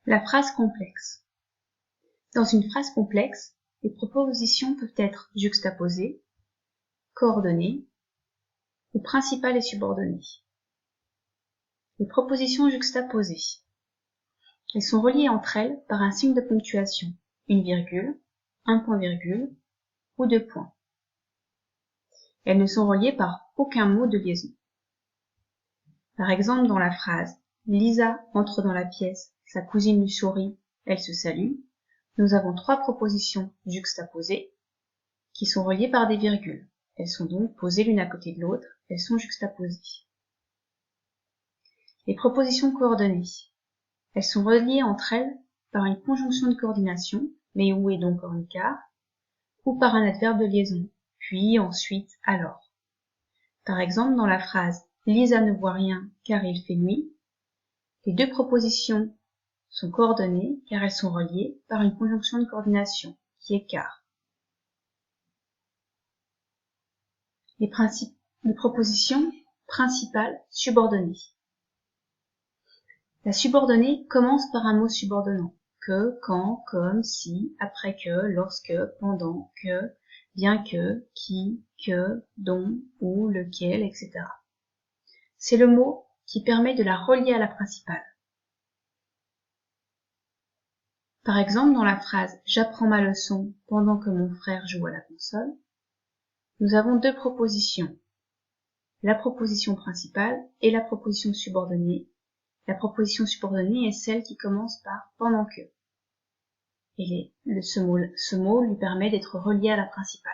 La phrase complexe. Dans une phrase complexe, les propositions peuvent être juxtaposées, coordonnées ou principales et subordonnées. Les propositions juxtaposées. Elles sont reliées entre elles par un signe de ponctuation, une virgule, un point-virgule ou deux points. Elles ne sont reliées par aucun mot de liaison. Par exemple, dans la phrase « Lisa entre dans la pièce, sa cousine lui sourit, elle se salue », nous avons trois propositions juxtaposées qui sont reliées par des virgules. Elles sont donc posées l'une à côté de l'autre, elles sont juxtaposées. Les propositions coordonnées. Elles sont reliées entre elles par une conjonction de coordination, mais où est donc hors écart, ou par un adverbe de liaison, puis, ensuite, alors. Par exemple, dans la phrase « Lisa ne voit rien car il fait nuit », les deux propositions sont coordonnées car elles sont reliées par une conjonction de coordination, qui est car. Les propositions principales subordonnées. La subordonnée commence par un mot subordonnant, que, quand, comme, si, après que, lorsque, pendant, que, bien que, qui, que, dont, où, lequel, etc. C'est le mot qui permet de la relier à la principale. Par exemple, dans la phrase « J'apprends ma leçon pendant que mon frère joue à la console », nous avons deux propositions, la proposition principale et la proposition subordonnée. La proposition subordonnée est celle qui commence par « pendant que ». Et ce mot lui permet d'être relié à la principale.